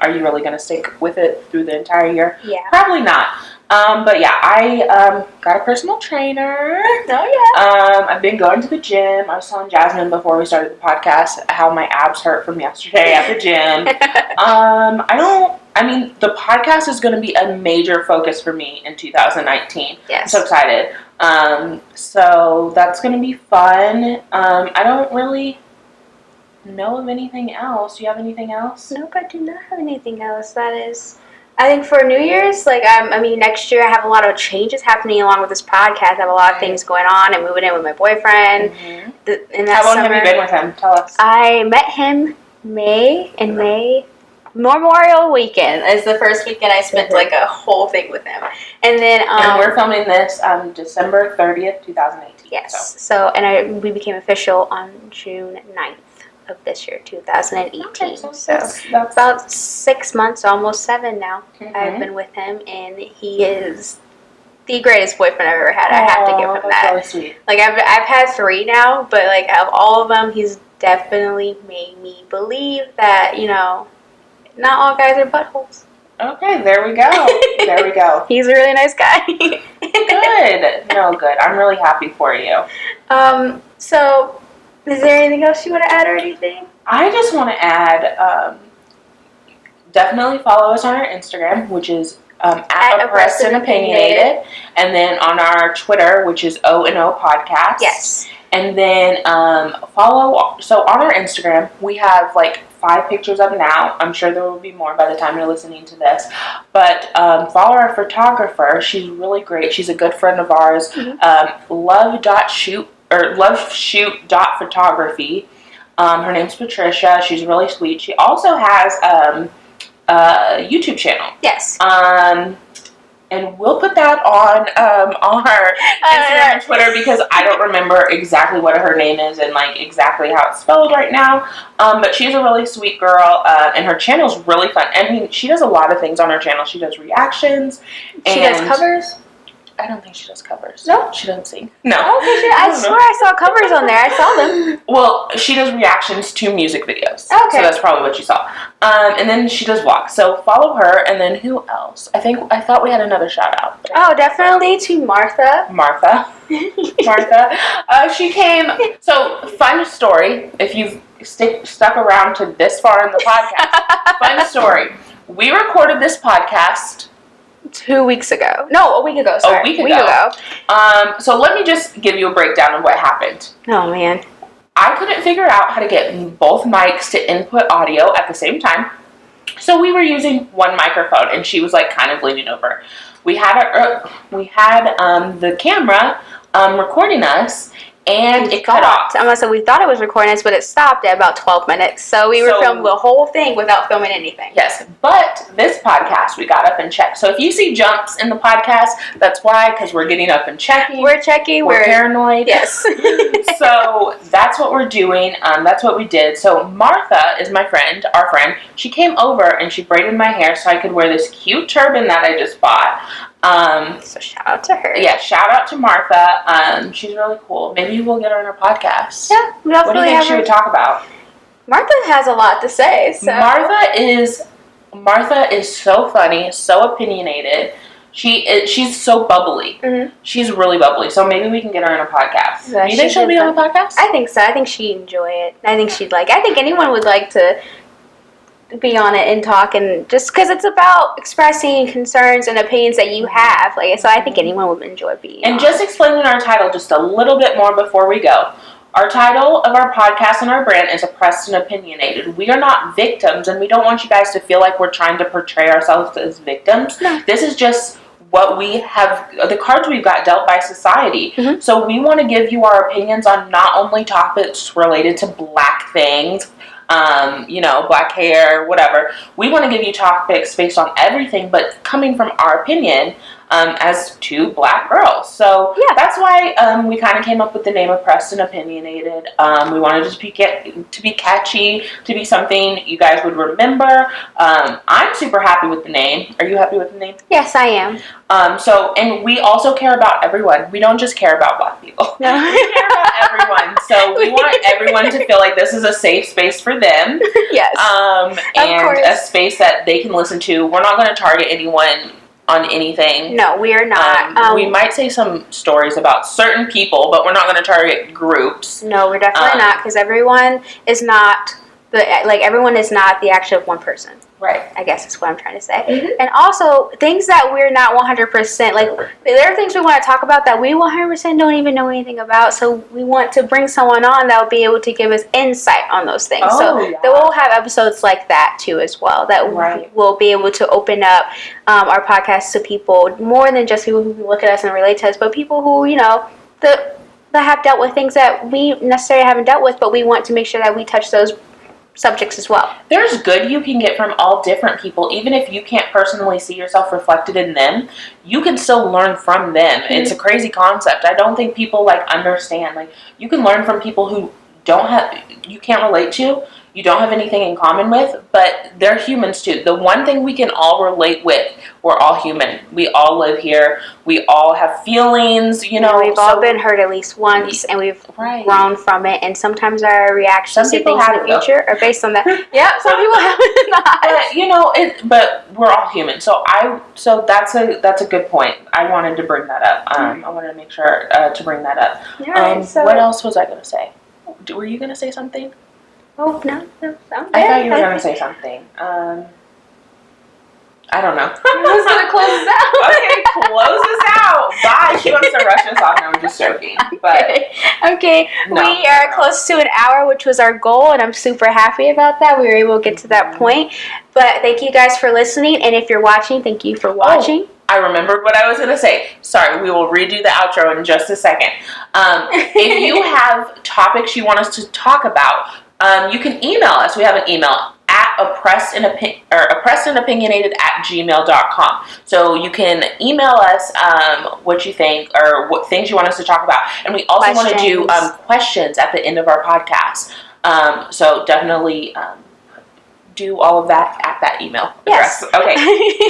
are you really going to stick with it through the entire year? Yeah. Probably not. But yeah, I got a personal trainer. Oh, yeah. I've been going to the gym. I was telling Jasmine before we started the podcast how my abs hurt from yesterday at the gym. The podcast is going to be a major focus for me in 2019. Yes. I'm so excited. So that's going to be fun. I don't really know of anything else. Do you have anything else? Nope, I do not have anything else. I think for New Year's, next year I have a lot of changes happening along with this podcast. I have a lot of things going on and moving in with my boyfriend. Mm-hmm. How long have you been with him? Tell us. I met him in May. Memorial weekend is the first weekend I spent like a whole thing with him. And then and we're filming this on December 30th, 2018. Yes. So we became official on June 9th. Of this year, 2018. Okay, so that's about 6 months, almost 7 now. Mm-hmm. I've been with him, and he is the greatest boyfriend I've ever had. I have to give him that. Really sweet. Like I've had 3 now, but like out of all of them, he's definitely made me believe that not all guys are buttholes. Okay, there we go. He's a really nice guy. Good. No, good. I'm really happy for you. So. Is there anything else you want to add or anything? I just want to add, definitely follow us on our Instagram, which is at Oppressed and Opinionated. And then on our Twitter, which is O&O Podcast. Yes. And then so on our Instagram, we have like 5 pictures up now. I'm sure there will be more by the time you're listening to this. But follow our photographer. She's really great. She's a good friend of ours. Loveshoot.photography. Her name's Patricia. She's really sweet. She also has a YouTube channel. Yes. And we'll put that on our Instagram and Twitter because I don't remember exactly what her name is and like exactly how it's spelled right now. But she's a really sweet girl, and her channel's really fun. I mean, she does a lot of things on her channel. She does reactions. She does covers? I don't think she does covers. No? She doesn't sing. No. Okay, I swear I saw covers on there. I saw them. Well, she does reactions to music videos. Okay. So that's probably what you saw. And then she does vlogs. So follow her. And then who else? I thought we had another shout out. Oh, definitely to Martha. Martha. She came. So, fun story. If you've stuck around to this far in the podcast, fun story. We recorded this podcast 2 weeks ago. No, a week ago. Sorry. A week ago. So let me just give you a breakdown of what happened. Oh, man. I couldn't figure out how to get both mics to input audio at the same time. So we were using one microphone, and she was like kind of leaning over. We had the camera recording us, and it cut off. I'm gonna say we thought it was recording us, but it stopped at about 12 minutes. So we were filming the whole thing without filming anything. Yes, but this podcast we got up and checked. So if you see jumps in the podcast, that's why, because we're getting up and checking. We're checking. We're paranoid. Yes. So that's what we're doing. That's what we did. So Martha is my friend, our friend. She came over and she braided my hair so I could wear this cute turban that I just bought. So shout out to her. Yeah, shout out to Martha. She's really cool. Maybe we'll get her on our podcast. Yeah, we what do you think she would talk about? Martha has a lot to say. So. Martha is so funny, so opinionated. She's so bubbly. Mm-hmm. She's really bubbly. So maybe we can get her on a podcast. Yeah, you think she'll be on the podcast? I think so. I think she'd enjoy it. I think she'd like. I think anyone would like to be on it and talk, and just because it's about expressing concerns and opinions that you have, like, so I think anyone would enjoy being and on. Just explaining our title just a little bit more before we go. Our title of our podcast and our brand is Oppressed and Opinionated. We are not victims, and we don't want you guys to feel like we're trying to portray ourselves as victims. No. This is just what we have, the cards we've got dealt by society. Mm-hmm. So we want to give you our opinions on not only topics related to black things, black hair, whatever. We want to give you topics based on everything, but coming from our opinion as two black girls. So yeah. That's why we kind of came up with the name Oppressed and Opinionated. We wanted it to be catchy, to be something you guys would remember. I'm super happy with the name. Are you happy with the name? Yes, I am. And we also care about everyone. We don't just care about black people. No. We care about everyone. So we want everyone to feel like this is a safe space for them. Yes. And a space that they can listen to. We're not going to target anyone on anything. No, we are not. We might say some stories about certain people, but we're not going to target groups. No, we're definitely not, because everyone is not the action of one person. Right. I guess that's what I'm trying to say. Mm-hmm. And also, things that we're not 100%, like, there are things we want to talk about that we 100% don't even know anything about, so we want to bring someone on that will be able to give us insight on those things. That we'll have episodes like that, too, as well, that we'll be able to open up our podcast to people, more than just people who look at us and relate to us, but people who, that have dealt with things that we necessarily haven't dealt with, but we want to make sure that we touch those subjects as well. There's good you can get from all different people. Even if you can't personally see yourself reflected in them, you can still learn from them. Mm-hmm. It's a crazy concept. I don't think people understand. You can learn from people who you can't relate to, you don't have anything in common with, but they're humans too. The one thing we can all relate with, we're all human. We all live here. We all have feelings, We've all been hurt at least once, and we've grown from it, and sometimes our reactions to things in the future are based on that. Yeah, some people have not. But we're all human. So that's a good point. I wanted to bring that up. I wanted to make sure to bring that up. What else was I going to say? Were you going to say something? Oh, no. I thought you were going to say something. I don't know. Who's going to close this out? Okay, close this out. Bye. She wants to rush us off. No, I'm just joking. But okay. No, We are close to an hour, which was our goal, and I'm super happy about that. We were able to get to that point. But thank you guys for listening, and if you're watching, thank you for watching. Oh, I remembered what I was going to say. Sorry, we will redo the outro in just a second. If you have topics you want us to talk about, you can email us. We have an email at oppressedandopinionated@gmail.com. So you can email us what you think or what things you want us to talk about. And we also want to do questions at the end of our podcast. So definitely do all of that at that email address. Yes. Okay.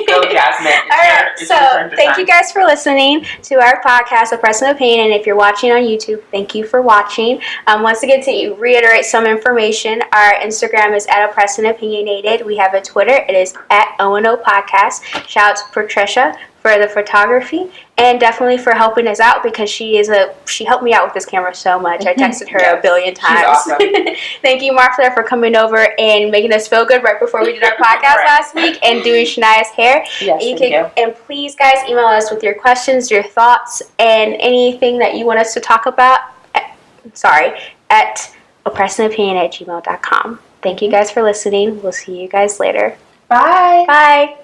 Go, Jasmine. All right. So thank you guys for listening to our podcast, Oppressed and Opinionated. And if you're watching on YouTube, thank you for watching. Once again, to reiterate some information, our Instagram is at Oppressed and Opinionated. We have a Twitter. It is at O&O Podcast. Shout out to Patricia for the photography and definitely for helping us out because she helped me out with this camera so much. I texted her a billion times. She's awesome. Thank you, Martha, for coming over and making us feel good right before we did our podcast last week and doing Shania's hair. Yes, thank you. And please, guys, email us with your questions, your thoughts, and anything that you want us to talk about. At oppressedandopinion@gmail.com. Thank you guys for listening. We'll see you guys later. Bye. Bye.